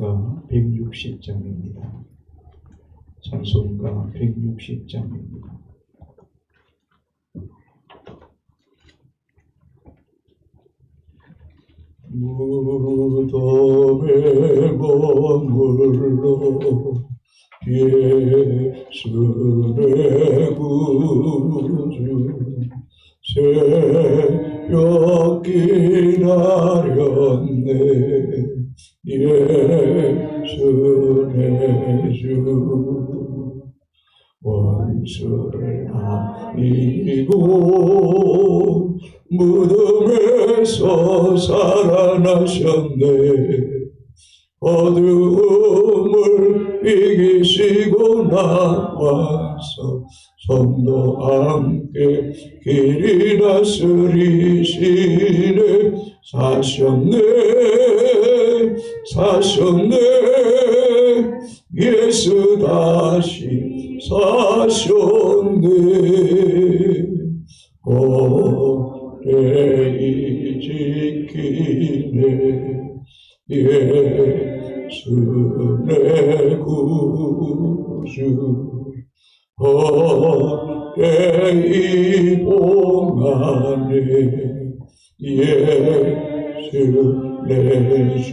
찬송가 160장입니다. 찬송가 160장입니다. 무덤에 머물러 예수의 구주 새벽 기다렸네. 예수의 주 원수를 다 이기고 무덤에서 살아나셨네. 어둠을 이기시고 나와서 성도 함께 길이 다스리시네. 사셨네. 예수 다시 사셨네. 오래 지키네. 예수 내 구주 오래 이봉하네. 예수 내 주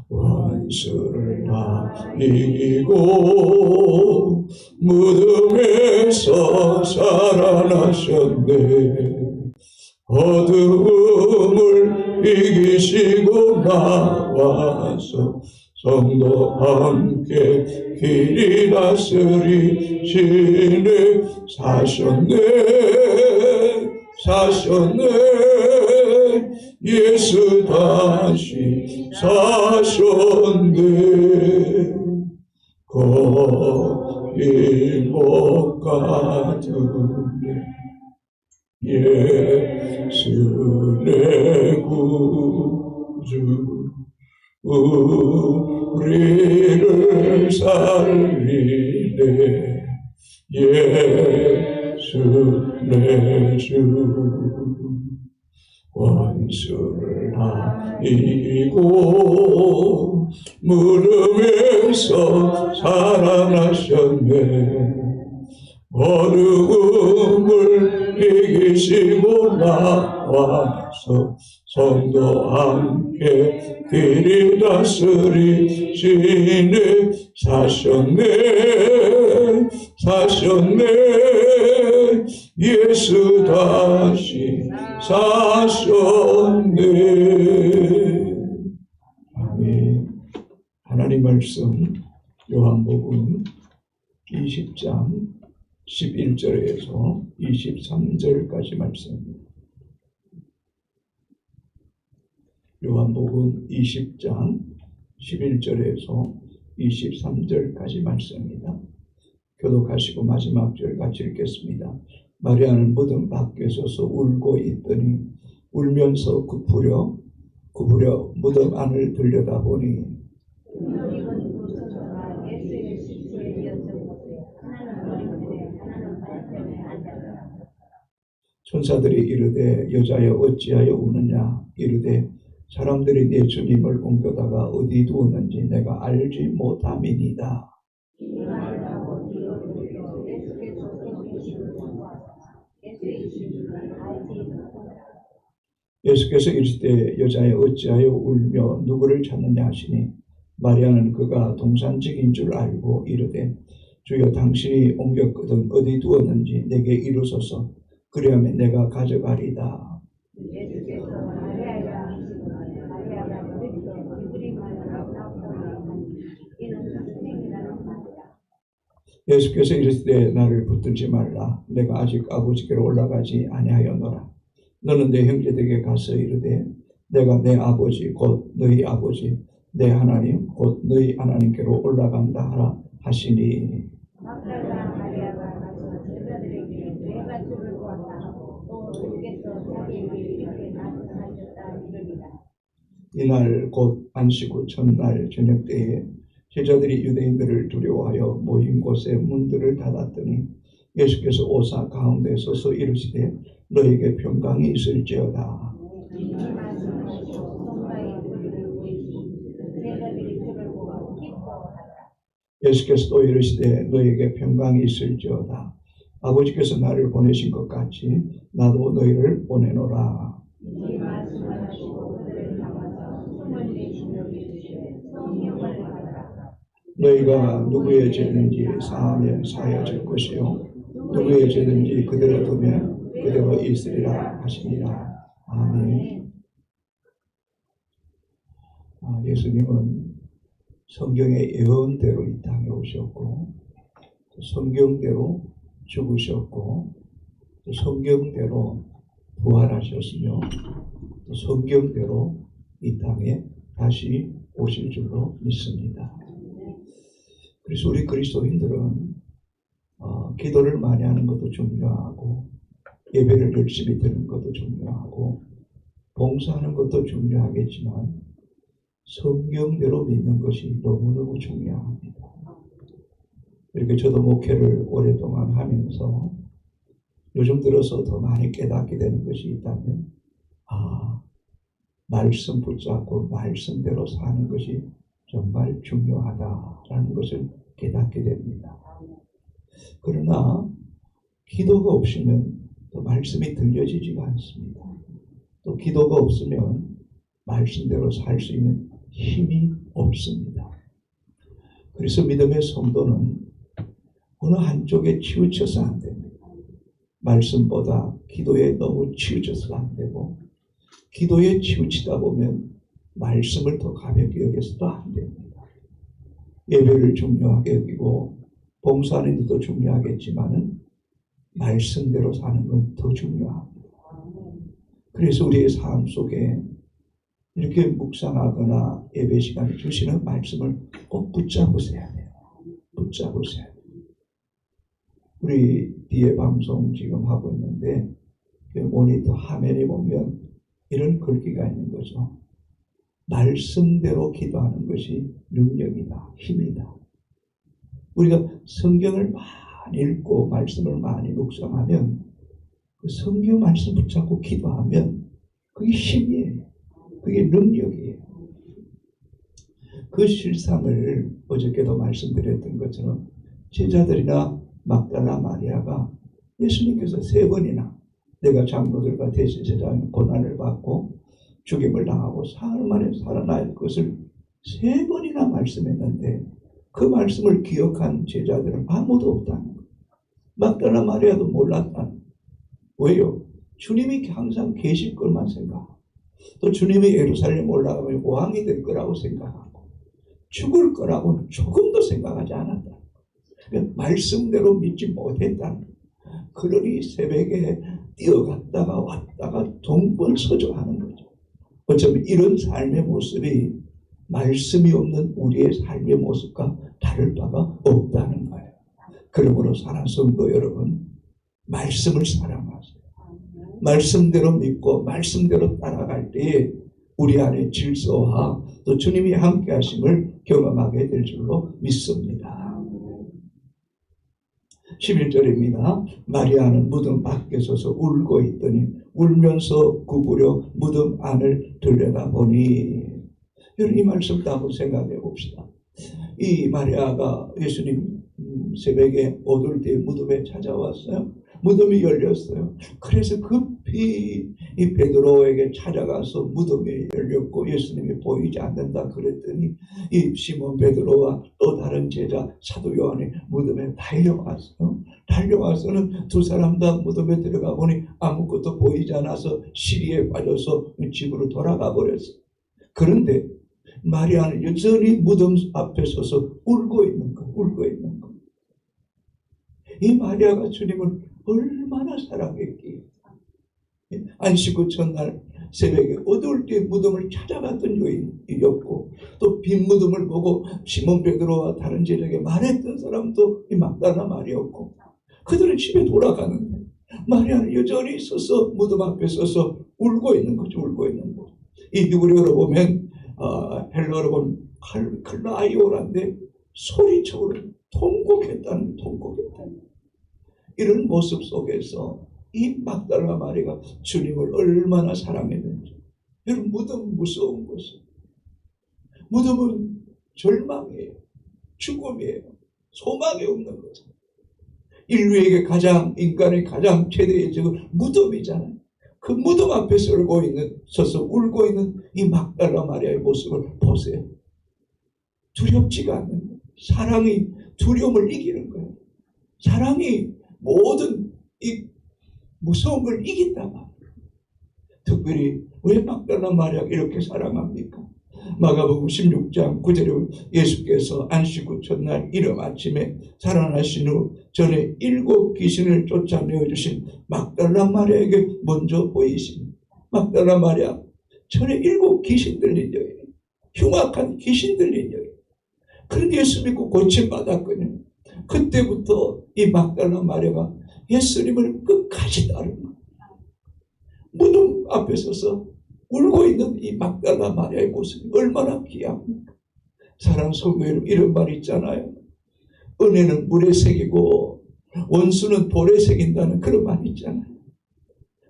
원수를 다 이기고 무덤에서 살아나셨네. 어둠을 이기시고 나와서 성도 함께 길이 다스리시네. 사셨네. 예수 다시 사셨네. 거의 못 가두네. 예수 내 구주 우리를 살리네. 예수 내 주 원수를 다 이기고 무덤에서 살아나셨네. 어둠을 이기시고 나와서 성도 함께 길이 다스리시네. 사셨네. 예수 다시 사셨네. 아멘. 하나님 말씀 요한복음 20장 11절에서 23절까지 말씀입니다. 요한복음 20장 11절에서 23절까지 말씀입니다. 교독하시고 마지막 절 같이 읽겠습니다. 마리아는 무덤 밖에 서서 울고 있더니 울면서 굽으려 무덤 안을 들여다보니 천사들이 이르되 여자여 어찌하여 우느냐. 이르되 사람들이 내 주님을 옮겨다가 어디 두었는지 내가 알지 못함이니이다. 예수께서 이르시되 여자여 어찌하여 울며 누구를 찾느냐 하시니 마리아는 그가 동산직인 줄 알고 이르되 주여 당신이 옮겼거든 어디 두었는지 내게 이루소서. 그리하면 내가 가져가리다. 예수께서 이르시되 나를 붙들지 말라. 내가 아직 아버지께로 올라가지 아니하였노라. 너는 내 형제들에게 가서 이르되 내가 내 아버지 곧 너희 아버지 내 하나님 곧 너희 하나님께로 올라간다 하라 하시니. 이날 곧 안식 후 첫날 저녁 때에 제자들이 유대인들을 두려워하여 모인 곳에 문들을 닫았더니 예수께서 오사 가운데 서서 이르시되 너에게 평강이 있을지어다. 예수께서 또 이르시되 너에게 평강이 있을지어다. 아버지께서 나를 보내신 것 같이 나도 너희를 보내노라. 너희가 누구의 죄든지 사하면 사하여질 것이요 누구의 죄든지 그대로 두면 그대로 있으리라 하시니라. 아멘. 예수님은 성경의 예언대로 이 땅에 오셨고 성경대로 죽으셨고 또 성경대로 부활하셨으며 또 성경대로 이 땅에 다시 오실 줄로 믿습니다. 그래서 우리 그리스도인들은 기도를 많이 하는 것도 중요하고 예배를 열심히 드리는 것도 중요하고 봉사하는 것도 중요하겠지만 성경대로 믿는 것이 너무너무 중요합니다. 이렇게 저도 목회를 오랫동안 하면서 요즘 들어서 더 많이 깨닫게 되는 것이 있다면 말씀 붙잡고 말씀대로 사는 것이 정말 중요하다라는 것을 깨닫게 됩니다. 그러나 기도가 없으면 또 말씀이 들려지지가 않습니다. 또 기도가 없으면 말씀대로 살 수 있는 힘이 없습니다. 그래서 믿음의 성도는 어느 한쪽에 치우쳐서 안 됩니다. 말씀보다 기도에 너무 치우쳐서 안 되고 기도에 치우치다 보면 말씀을 더 가볍게 여겨서도 안 됩니다. 예배를 중요하게 여기고 봉사하는 것도 중요하겠지만은 말씀대로 사는 건 더 중요합니다. 그래서 우리의 삶 속에 이렇게 묵상하거나 예배 시간을 주시는 말씀을 꼭 붙잡으셔야 돼요. 붙잡으셔야 돼요. 우리 뒤에 방송 지금 하고 있는데 모니터 화면에 보면 이런 글귀가 있는 거죠. 말씀대로 기도하는 것이 능력이다, 힘이다. 우리가 성경을 많이 읽고 말씀을 많이 묵상하면 그 성경 말씀 붙잡고 기도하면 그게 힘이에요. 그게 능력이에요. 그 실상을 어저께도 말씀드렸던 것처럼 제자들이나 막달라 마리아가 예수님께서 3번이나 내가 장로들과 대제사장의 고난을 받고 죽임을 당하고 사흘 만에 살아날 것을 3번이나 말씀했는데 그 말씀을 기억한 제자들은 아무도 없다는 거예요. 막달라 마리아도 몰랐다는 거예요. 왜요? 주님이 항상 계실 것만 생각하고 또 주님이 예루살렘 올라가면 왕이 될 거라고 생각하고 죽을 거라고는 조금도 생각하지 않았다. 말씀대로 믿지 못했다는 거예요. 그러니 새벽에 뛰어갔다가 왔다가 동분서주하는 거죠. 어쩌면 이런 삶의 모습이 말씀이 없는 우리의 삶의 모습과 다를 바가 없다는 거예요. 그러므로 사랑하는 성도 여러분, 말씀을 사랑하세요. 말씀대로 믿고 말씀대로 따라갈 때에 우리 안에 질서와 또 주님이 함께 하심을 경험하게 될 줄로 믿습니다. 11절입니다. 마리아는 무덤 밖에 서서 울고 있더니 울면서 구부려 무덤 안을 들여다보니. 여러분 이 말씀 한번 생각해 봅시다. 이 마리아가 예수님 새벽에 어두울 때 무덤에 찾아왔어요. 무덤이 열렸어요. 그래서 급히 이 베드로에게 찾아가서 무덤이 열렸고 예수님이 보이지 않는다 그랬더니 이 시몬 베드로와 또 다른 제자 사도 요한이 무덤에 달려왔어요. 달려와서는 두 사람 다 무덤에 들어가 보니 아무것도 보이지 않아서 시리에 빠져서 집으로 돌아가 버렸어요. 그런데 마리아는 여전히 무덤 앞에 서서 울고 있는 거예요. 울고 있는 거예요. 이 마리아가 주님을 얼마나 사랑했기에 안식 후 첫날 새벽에 어두울 때 무덤을 찾아갔던 여인이었고 또 빈 무덤을 보고 시몬 베드로와 다른 제자에게 말했던 사람도 이 막달라 마리아였고 그들은 집에 돌아가는데 마리아는 여전히 서서 무덤 앞에 서서 울고 있는 거죠. 울고 있는 거죠. 이 히브리어로 보면 헬라어로 보면 클라이오란데 소리쳐 통곡했다는 통곡했다는 이런 모습 속에서 이 막달라 마리아가 주님을 얼마나 사랑했는지. 여러분 무덤 무서운 것은 무덤은 절망이에요. 죽음이에요. 소망이 없는 거죠. 인류에게 인간의 가장 최대의 적은 무덤이잖아요. 그 무덤 앞에 서서 울고 있는 이 막달라 마리아의 모습을 보세요. 두렵지가 않는 거예요. 사랑이 두려움을 이기는 거예요. 사랑이 모든 이 무서운 걸 이긴단 말이에요. 특별히 왜 막달라 마리아가 이렇게 사랑합니까? 마가복음 16장 9절에 예수께서 안식 후 첫날 이른 아침에 살아나신 후 전에 7 귀신을 쫓아내어 주신 막달라 마리아에게 먼저 보이신 막달라 마리아, 전에 7 귀신 들린 여인, 흉악한 귀신 들린 여인. 그런데 예수 믿고 고침받았거든요. 그때부터 이 막달라 마리아가 예수님을 끝까지 따른 거예요. 무덤 앞에 서서 울고 있는 이 막달라 마리아의 모습이 얼마나 귀합니까? 사랑 성도 여러분, 이런 말 있잖아요. 은혜는 물에 새기고 원수는 돌에 새긴다는 그런 말 있잖아요.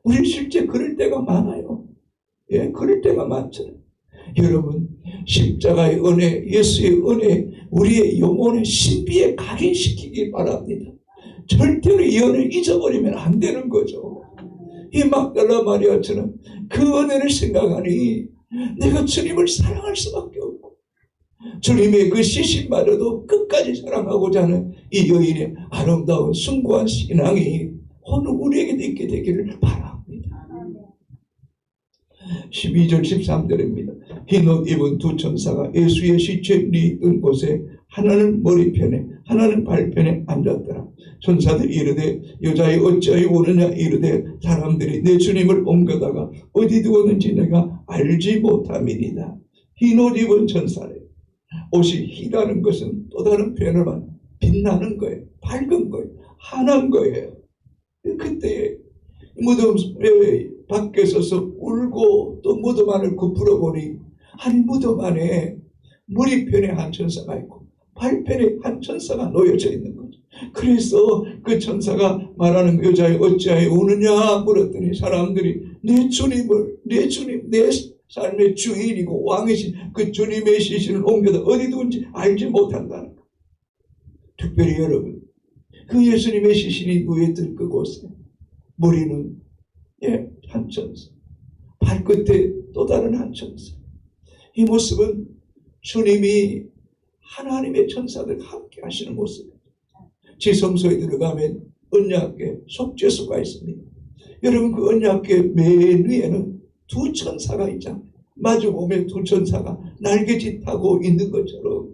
우리 실제 그럴 때가 많아요. 예, 그럴 때가 많잖아요. 여러분, 십자가의 은혜, 예수의 은혜, 우리의 영혼의 신비에 각인시키기 바랍니다. 절대로 이 은혜를 잊어버리면 안 되는 거죠. 이 막달라 마리아처럼 그 은혜를 생각하니 내가 주님을 사랑할 수밖에 없고, 주님의 그 시신마저도 끝까지 사랑하고자 하는 이 여인의 아름다운 숭고한 신앙이 오늘 우리에게도 있게 되기를 바랍니다. 12절 13절입니다. 흰옷 입은 두 천사가 예수의 시체를 있던 곳에 하나는 머리편에 하나는 발편에 앉았더라. 천사들이 이르되 여자여 어찌하여 오느냐 이르되 사람들이 내 주님을 옮겨다가 어디 두었는지 내가 알지 못함이니이다. 흰옷 입은 천사래. 옷이 희라는 것은 또 다른 표현을 빛나는 거예요. 밝은 거예요. 환한 거예요. 그때 무덤 밖에 서서 울고 또 무덤 안을 굽으러 보니 한 무덤 안에 머리편에 한 천사가 있고 발편에 한 천사가 놓여져 있는 거죠. 그래서 그 천사가 말하는 여자여 어찌하여 우느냐 물었더니 사람들이 내 주님을 내 삶의 주인이고 왕이신 그 주님의 시신을 옮겨다 어디 둔지 알지 못한다는 것. 특별히 여러분, 그 예수님의 시신이 누워있던 그곳에 머리는 한 천사, 발끝에 또 다른 한 천사. 이 모습은 주님이 하나님의 천사들과 함께 하시는 모습입니다. 지성소에 들어가면 언약궤 속죄소가 있습니다. 여러분, 그 언약궤 맨 위에는 두 천사가 있잖아요. 마주 보면 두 천사가 날개짓 하고 있는 것처럼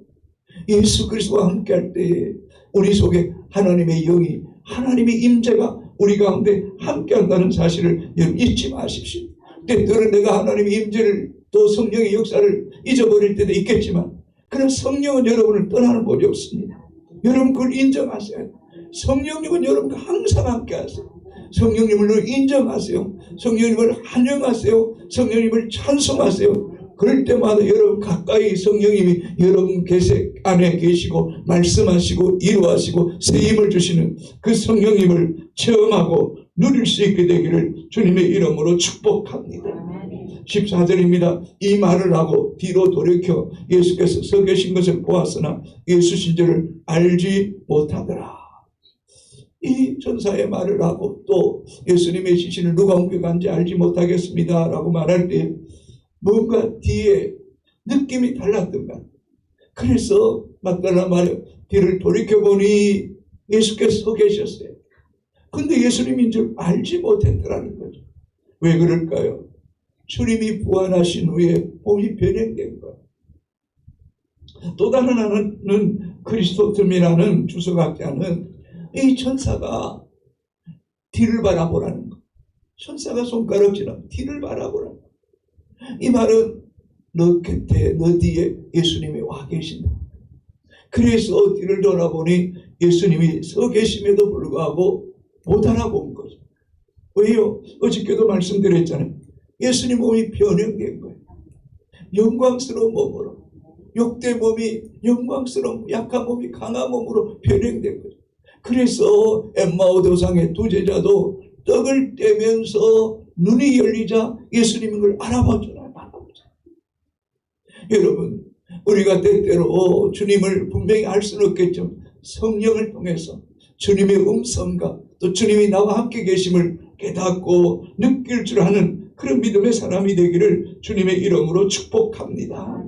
예수 그리스도와 함께 할 때에 우리 속에 하나님의 영이, 하나님의 임재가 우리 가운데 함께 한다는 사실을 여러분 잊지 마십시오. 때때로 내가 하나님의 임재를 또 성령의 역사를 잊어버릴 때도 있겠지만 그런 성령은 여러분을 떠나는 법이 없습니다. 여러분 그걸 인정하세요. 성령님은 여러분과 항상 함께 하세요. 성령님을 인정하세요. 성령님을 환영하세요. 성령님을 찬송하세요. 그럴 때마다 여러분 가까이 성령님이 여러분 안에 계시고 말씀하시고 이루하시고 세임을 주시는 그 성령님을 체험하고 누릴 수 있게 되기를 주님의 이름으로 축복합니다. 14절입니다. 이 말을 하고 뒤로 돌이켜 예수께서 서 계신 것을 보았으나 예수 신절을 알지 못하더라. 이 천사의 말을 하고 또 예수님의 시신을 누가 옮겨간지 알지 못하겠습니다 라고 말할 때 뭔가 뒤에 느낌이 달랐던가. 그래서 막달라 마리아 뒤를 돌이켜보니 예수께서 서 계셨어요. 근데 예수님인 줄 알지 못했더라는 거죠. 왜 그럴까요? 주님이 부활하신 후에 몸이 변형된 거예요. 또 다른 하나는 크리스토텀이라는 주석학자는 이 천사가 뒤를 바라보라는 거. 천사가 손가락질하면 뒤를 바라보라는 거. 이 말은 너 곁에 너 뒤에 예수님이 와 계신다. 그래서 뒤를 돌아보니 예수님이 서 계심에도 불구하고 못 알아본 거죠. 왜요? 어저께도 말씀드렸잖아요. 예수님 몸이 변형된 거예요. 영광스러운 몸으로, 욕대 몸이 영광스러운 약한 몸이 강한 몸으로 변형된 거죠. 그래서 엠마오 도상의 두 제자도 떡을 떼면서 눈이 열리자 예수님인 걸 알아봤잖아요. 여러분, 우리가 때때로 주님을 분명히 알 수는 없겠죠. 성령을 통해서 주님의 음성과 또 주님이 나와 함께 계심을 깨닫고 느낄 줄 아는 그런 믿음의 사람이 되기를 주님의 이름으로 축복합니다.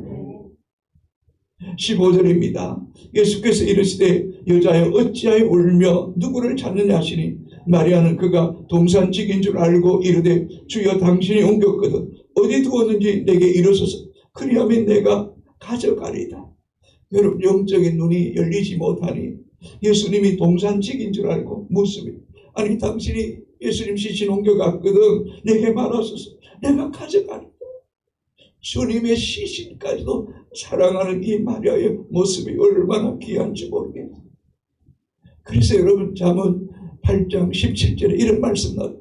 15절입니다. 예수께서 이르시되 여자여 어찌하여 울며 누구를 찾느냐 하시니 마리아는 그가 동산직인 줄 알고 이르되 주여 당신이 옮겼거든 어디 두었는지 내게 이르소서 그리하면 내가 가져가리다. 여러분 영적인 눈이 열리지 못하니 예수님이 동산직인 줄 알고 묻습니다. 아니 당신이 예수님 시신 옮겨갔거든 내게 말하소서 내가 가져가리다. 주님의 시신까지도 사랑하는 이 마리아의 모습이 얼마나 귀한지 모르겠어요. 그래서 여러분 잠언 8장 17절에 이런 말씀 나와요.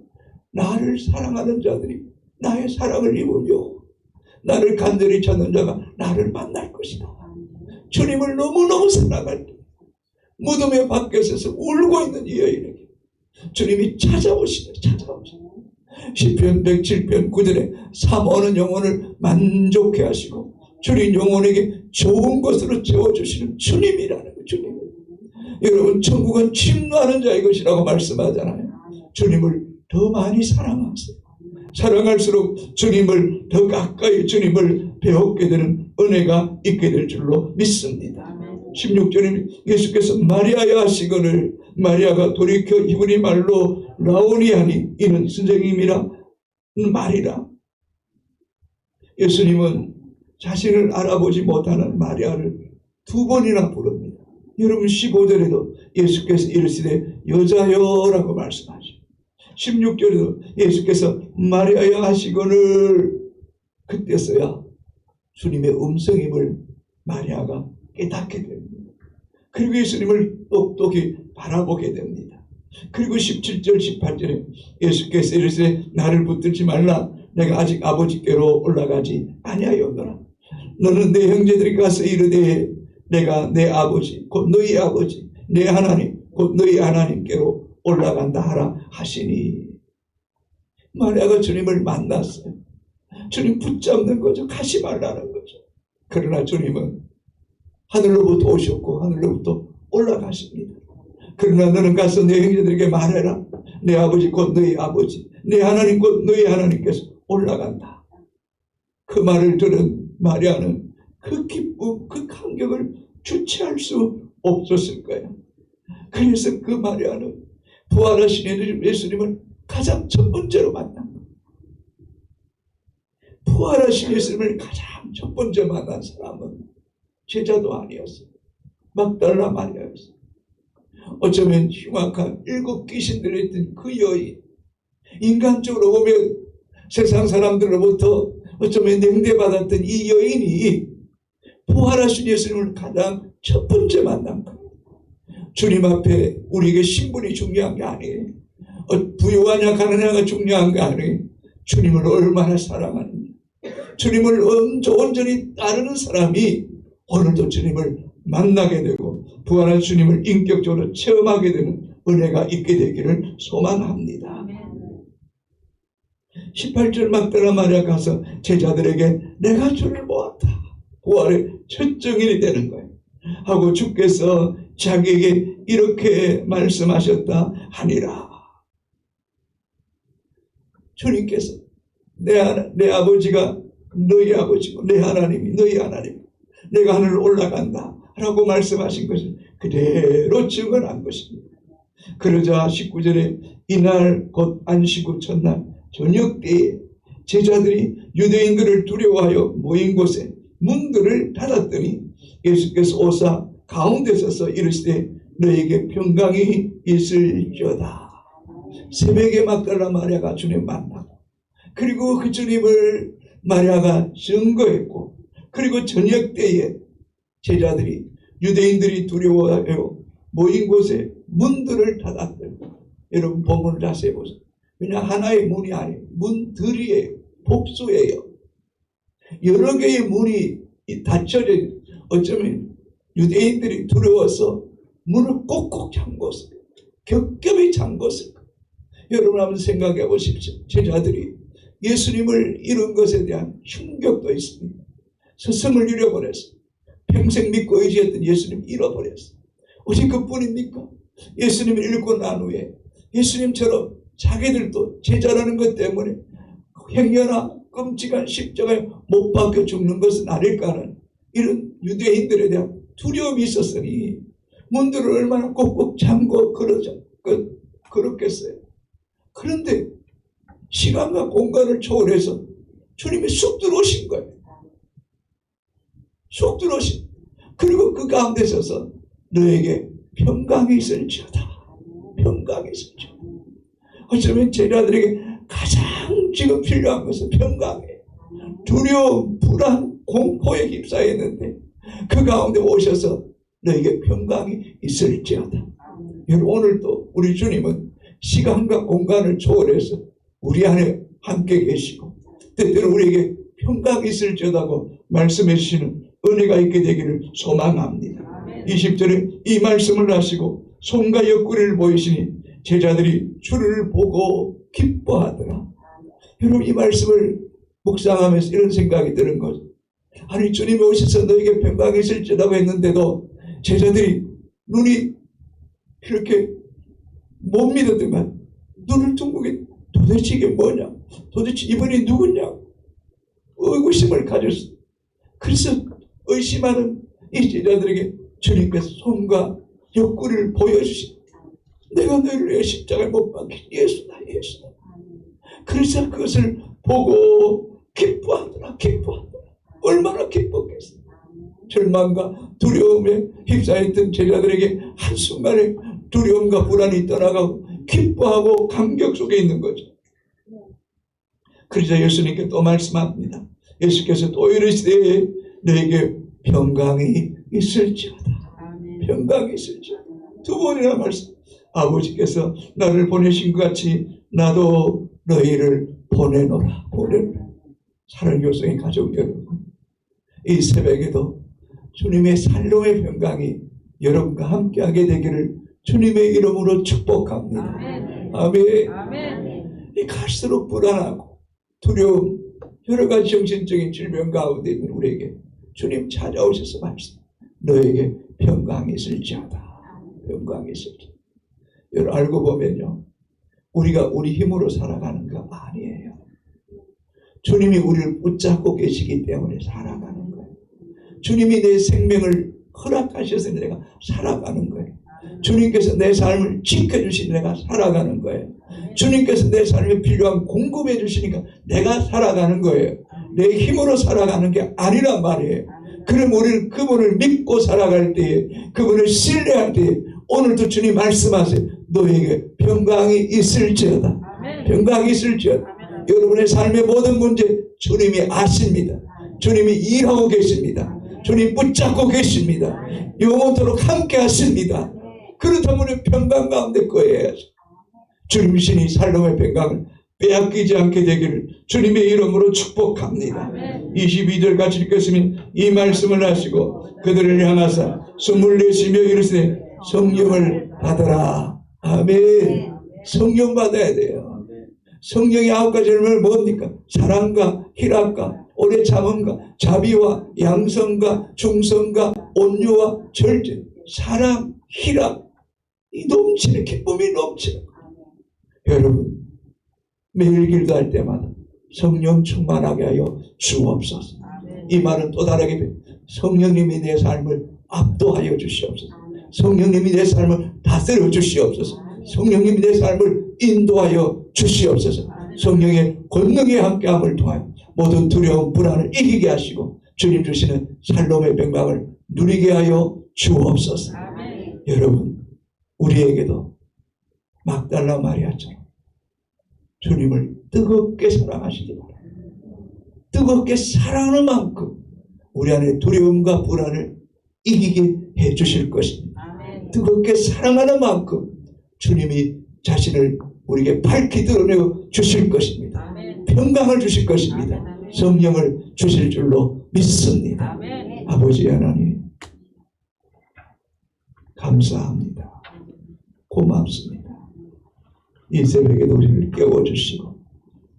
나를 사랑하는 자들이 나의 사랑을 입으며 나를 간절히 찾는 자가 나를 만날 것이다. 주님을 너무너무 사랑할 때 무덤의 밖에 서서 울고 있는 이 여인에게 주님이 찾아오시다. 시편 107편 9절에 사모하는 영혼을 만족해 하시고 주님 영혼에게 좋은 것으로 채워주시는 주님이라는 거예요. 주님. 여러분 천국은 침노하는 자의 것이라고 말씀하잖아요. 주님을 더 많이 사랑하세요. 사랑할수록 주님을 더 가까이 주님을 배우게 되는 은혜가 있게 될 줄로 믿습니다. 16절에 예수께서 마리아야 하시거늘 마리아가 돌이켜 히브리 말로 라오니 하니 이는 선생님이라 말이라. 예수님은 자신을 알아보지 못하는 마리아를 두 번이나 부릅니다. 여러분 15절에도 예수께서 이르시되 여자여라고 말씀하시고 16절에도 예수께서 마리아야 하시거늘 그때서야 주님의 음성임을 마리아가 깨닫게 됩니다. 그리고 예수님을 똑똑히 바라보게 됩니다. 그리고 17절 18절에 예수께서 이르시되 나를 붙들지 말라 내가 아직 아버지께로 올라가지 아니하였노라. 너는 내 형제들이 가서 이르되 내가 내 아버지 곧 너희 아버지 내 하나님 곧 너희 하나님께로 올라간다 하라 하시니. 마리아가 주님을 만났어요. 주님 붙잡는 거죠. 가지 말라는 거죠. 그러나 주님은 하늘로부터 오셨고 하늘로부터 올라가십니다. 그러나 너는 가서 내 형제들에게 말해라. 내 아버지 곧 너희 아버지 내 하나님 곧 너희 하나님께서 올라간다. 그 말을 들은 마리아는 그 기쁨 그 감격을 주체할 수 없었을 거예요. 그래서 그 마리아는 부활하신 예수님을 가장 첫 번째로 만난 거예요. 부활하신 예수님을 가장 첫 번째 만난 사람은 제자도 아니었어요. 막달라 마리아였어요. 어쩌면 흉악한 7 귀신들이 있던 그 여인, 인간적으로 보면 세상 사람들로부터 어쩌면 냉대받았던 이 여인이 부활하신 예수님을 가장 첫 번째 만난 거예요. 주님 앞에 우리에게 신분이 중요한 게 아니에요. 부유하냐 가느냐가 중요한 게 아니에요. 주님을 얼마나 사랑하느냐. 주님을 온전히 따르는 사람이 오늘도 주님을 만나게 되고 부활한 주님을 인격적으로 체험하게 되는 은혜가 있게 되기를 소망합니다. 18절 막달라 마리아 가서 제자들에게 내가 주를 보았다. 부활의 첫 증인이 되는 거예요. 하고 주께서 자기에게 이렇게 말씀하셨다 하니라. 주님께서 내 아버지가 너희 아버지고 내 하나님이 너희 하나님 내가 하늘을 올라간다 라고 말씀하신 것을 그대로 증언한 것입니다. 그러자 19절에 이날 곧 안식 후 첫날 저녁 때에 제자들이 유대인들을 두려워하여 모인 곳에 문들을 닫았더니 예수께서 오사 가운데 서서 이르시되 너에게 평강이 있을지어다. 새벽에 막달라 마리아가 주님 만나고 그리고 그 주님을 마리아가 증거했고 그리고 저녁 때에 제자들이 유대인들이 두려워하여 모인 곳에 문들을 닫았더니 여러분 본문을 자세히 보세요. 그냥 하나의 문이 아니에요. 문들이에요. 복수예요. 여러 개의 문이 닫혀져 있는 어쩌면 유대인들이 두려워서 문을 꼭꼭 잠궜어요. 겹겹이 잠궜어요. 여러분 한번 생각해 보십시오. 제자들이 예수님을 잃은 것에 대한 충격도 있습니다. 스승을 잃어버렸어요. 평생 믿고 의지했던 예수님 잃어버렸어. 오직 그뿐입니까? 예수님을 잃고 난 후에 예수님처럼 자기들도 제자라는 것 때문에 행여나 끔찍한 십자가에 못 박혀 죽는 것은 아닐까 하는 이런 유대인들에 대한 두려움이 있었으니 문들을 얼마나 꼭꼭 잠고 그렇겠어요. 그런데 시간과 공간을 초월해서 주님이 쑥 들어오신 거예요. 쑥 들어오신. 그리고 그 가운데 서서 너에게 평강이 있을지어다. 평강이 있을지어다. 어쩌면 제자들에게 가장 지금 필요한 것은 평강이에요. 두려움, 불안, 공포에 휩싸였는데 그 가운데 오셔서 너에게 평강이 있을지어다. 여러분, 오늘도 우리 주님은 시간과 공간을 초월해서 우리 안에 함께 계시고 때때로 우리에게 평강이 있을지어다고 말씀해 주시는 은혜가 있게 되기를 소망합니다. 20절에 이 말씀을 하시고 손과 옆구리를 보이시니 제자들이 주를 보고 기뻐하더라. 여러분, 이 말씀을 묵상하면서 이런 생각이 드는 거죠. 아니, 주님이 오셔서 너에게 평강이 있을지라고 했는데도 제자들이 눈이 이렇게 못 믿었더만 눈을 둥그게 도대체 이게 뭐냐? 도대체 이분이 누구냐? 의구심을 가졌어. 그래서 의심하는 이 제자들에게 주님께서 손과 옆구리를 보여주신, 내가 너희를 위해 십자가에 못 박힌 예수다, 예수다. 그래서 그것을 보고 기뻐하더라. 얼마나 기뻤겠어. 절망과 두려움에 휩싸였던 제자들에게 한순간에 두려움과 불안이 떠나가고 기뻐하고 감격 속에 있는 거죠. 그러자 예수님께 또 말씀합니다. 예수께서 또 이르시되 너에게 평강이 있을지어다. 평강이 있을지어다. 두 번이나 말씀. 아버지께서 나를 보내신 것 같이 나도 너희를 보내노라. 사랑의 교성의 가족 여러분, 이 새벽에도 주님의 살로의 평강이 여러분과 함께하게 되기를 주님의 이름으로 축복합니다. 아멘. 이 갈수록 불안하고 두려움, 여러 가지 정신적인 질병 가운데 있는 우리에게 주님 찾아오셔서 말씀, 너에게 평강이 있을지어다. 평강이 있을지어다. 여러분, 알고 보면요, 우리가 우리 힘으로 살아가는 거 아니에요. 주님이 우리를 붙잡고 계시기 때문에 살아가는 거예요. 주님이 내 생명을 허락하셔서 내가 살아가는 거예요. 주님께서 내 삶을 지켜주시니 내가 살아가는 거예요. 주님께서 내 삶에 필요한 공급해 주시니까 내가 살아가는 거예요. 내 힘으로 살아가는 게 아니란 말이에요. 그럼 우리는 그분을 믿고 살아갈 때에, 그분을 신뢰할 때에 오늘도 주님 말씀하세요. 너에게 평강이 있을지어다. 평강이 있을지어다. 여러분의 삶의 모든 문제 주님이 아십니다. 주님이 일하고 계십니다. 주님 붙잡고 계십니다. 영원토록 함께 하십니다. 그렇다면 우리 평강 가운데 거해야죠. 주님 신이 살롱의 평강을 빼앗기지 않게 되기를 주님의 이름으로 축복합니다. 22절 같이 읽겠습니다. 이 말씀을 하시고 그들을 향하사 숨을 내쉬며 이르시되 성령을 받아라. 아멘. 성령 받아야 돼요. 성령의 9가지 열매는 뭡니까? 사랑과 희락과 오래 참음과 자비와 양성과 중성과 온유와 절제. 사랑, 희락, 이 넘치는 기쁨이 넘치는 거예요. 여러분, 매일 기도할 때마다 성령 충만하게 하여 주옵소서. 이 말은 또 다르게 성령님이 내 삶을 압도하여 주시옵소서. 성령님이 내 삶을 다스려 주시옵소서. 성령님이 내 삶을 인도하여 주시옵소서. 성령의 권능의 함께함을 통하여 모든 두려움, 불안을 이기게 하시고 주님 주시는 살롬의 평강을 누리게 하여 주옵소서. 여러분, 우리에게도 막달라 마리아처럼 주님을 뜨겁게 사랑하시기 바랍니다. 뜨겁게 사랑하는 만큼 우리 안에 두려움과 불안을 이기게 해 주실 것입니다. 뜨겁게 사랑하는 만큼 주님이 자신을 우리에게 밝히 드러내어 주실 것입니다. 평강을 주실 것입니다. 성령을 주실 줄로 믿습니다. 아버지 하나님, 감사합니다. 고맙습니다. 이 새벽에도 우리를 깨워주시고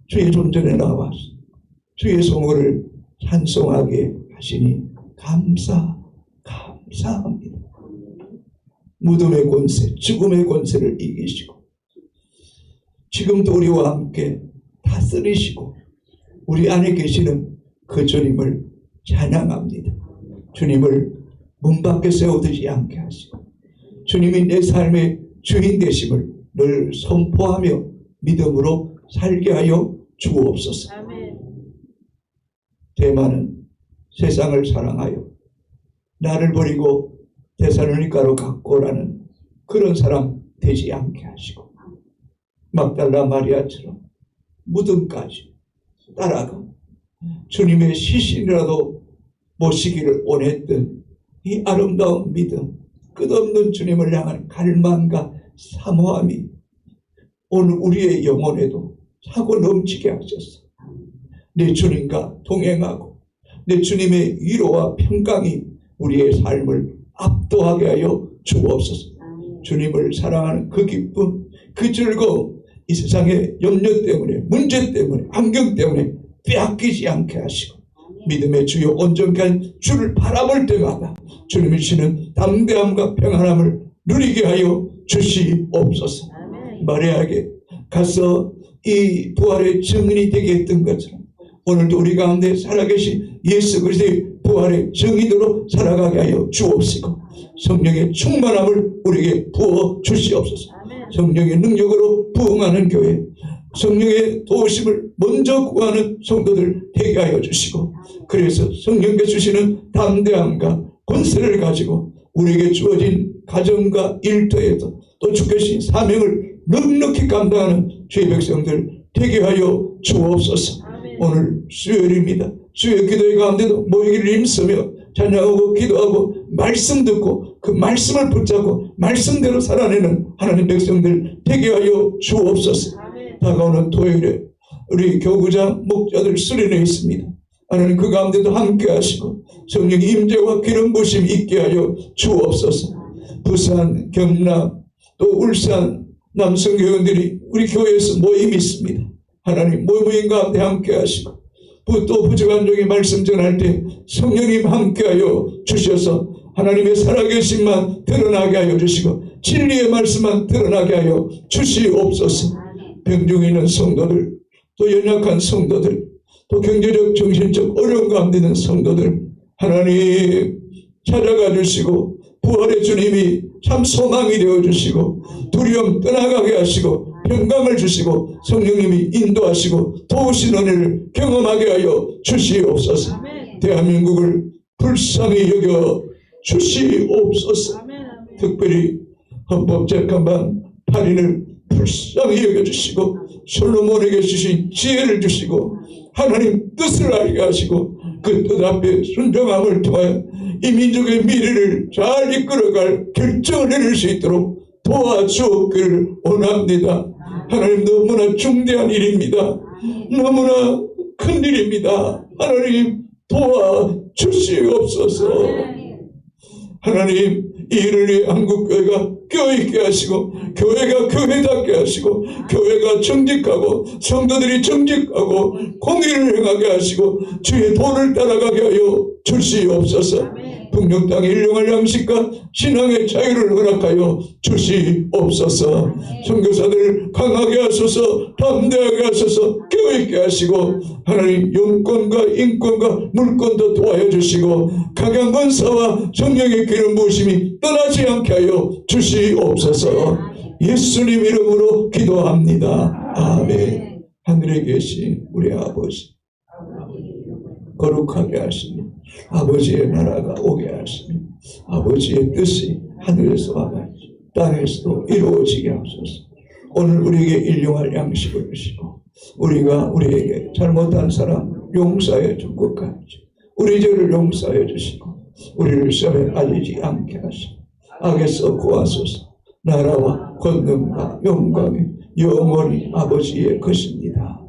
주의 존전에 나와서 주의 성호를 찬송하게 하시니 감사 감사합니다. 무덤의 권세, 죽음의 권세를 이기시고 지금도 우리와 함께 다스리시고 우리 안에 계시는 그 주님을 찬양합니다. 주님을 문 밖에 세워두지 않게 하시고 주님이 내 삶의 주인 되심을 늘 선포하며 믿음으로 살게 하여 주옵소서. 대만은 세상을 사랑하여 나를 버리고 데살로니가로 갖고 오라는 그런 사람 되지 않게 하시고 막달라 마리아처럼 무덤까지 따라가 주님의 시신이라도 모시기를 원했던 이 아름다운 믿음, 끝없는 주님을 향한 갈망과 사모함이 오늘 우리의 영혼에도 차고 넘치게 하셨어. 내 주님과 동행하고 내 주님의 위로와 평강이 우리의 삶을 압도하게 하여 주옵소서. 주님을 사랑하는 그 기쁨, 그 즐거움, 이 세상의 염려 때문에, 문제 때문에, 환경 때문에 빼앗기지 않게 하시고 믿음의 주요 온전한 주를 바라볼 때마다 주님이 주시는 담대함과 평안함을 누리게 하여 주시옵소서. 마리아에게 가서 이 부활의 증인이 되게 했던 것처럼 오늘도 우리 가운데 살아계신 예수 그리스도의 부활의 증인으로 살아가게 하여 주옵시고 성령의 충만함을 우리에게 부어 주시옵소서. 성령의 능력으로 부응하는 교회, 성령의 도우심을 먼저 구하는 성도들 되게 하여 주시고 그래서 성령께 주시는 담대함과 권세를 가지고 우리에게 주어진 가정과 일터에도 또 주께신 사명을 넉넉히 감당하는 주의 백성들 되게 하여 주옵소서. 오늘 수요일입니다. 수요 기도회 가운데도 모이기를 힘쓰며 찬양하고 기도하고 말씀 듣고 그 말씀을 붙잡고 말씀대로 살아내는 하나님 백성들 되게 하여 주옵소서. 다가오는 토요일에 우리 교구장 목자들 수련회 있습니다. 하나님 그 가운데도 함께 하시고 성령의 임재와 기름 부심이 있게 하여 주옵소서. 부산, 경남, 또 울산 남성교원들이 우리 교회에서 모임이 있습니다. 하나님 모임 가운데 함께 하시고 또 부족한 종이 말씀 전할 때 성령님 함께하여 주셔서 하나님의 살아계심만 드러나게 하여 주시고 진리의 말씀만 드러나게 하여 주시옵소서. 병중에 있는 성도들, 또 연약한 성도들, 또 경제적 정신적 어려움 가운데 있는 성도들 하나님 찾아가 주시고 부활의 주님이 참 소망이 되어 주시고 두려움 떠나가게 하시고 평강을 주시고 성령님이 인도하시고 도우신 은혜를 경험하게 하여 주시옵소서. 대한민국을 불쌍히 여겨 주시옵소서. 특별히 헌법재판관 8인을 불쌍히 여겨주시고 솔로몬에게 주신 지혜를 주시고 하나님 뜻을 알게 하시고 그 뜻 앞에 순종함을 통하여 이 민족의 미래를 잘 이끌어갈 결정을 내릴 수 있도록 도와주옵기를 원합니다. 하나님 너무나 중대한 일입니다. 너무나 큰 일입니다. 하나님 도와주시옵소서. 하나님 이 일을 위해 한국교회가 껴있게 하시고 교회가 교회답게 하시고 교회가 정직하고 성도들이 정직하고 공의를 행하게 하시고 주의 도를 따라가게 하여 주시옵소서. 북녘 땅의 일용할 양식과 신앙의 자유를 허락하여 주시옵소서. 선교사들 강하게 하소서. 담대하게 하소서. 껴있게 하시고 하나님 영권과 인권과 물권도 도와여 주시고 각양권사와 성령의 기름 부으심이 떠나지 않게 하여 주시옵소서. 예수님 이름으로 기도합니다. 아멘. 하늘에 계신 우리 아버지 거룩하게 하시니 아버지의 나라가 오게 하시니 아버지의 뜻이 하늘에서와 같이 땅에서도 이루어지게 하소서. 오늘 우리에게 일용할 양식을 주시고 우리가 우리에게 잘못한 사람 용서해 줄 것까지 우리 죄를 용서해 주시고 우리를 시험에 알리지 않게 하시고 악에서 구하소서. 나라와 권능과 영광이 영원히 아버지의 것입니다.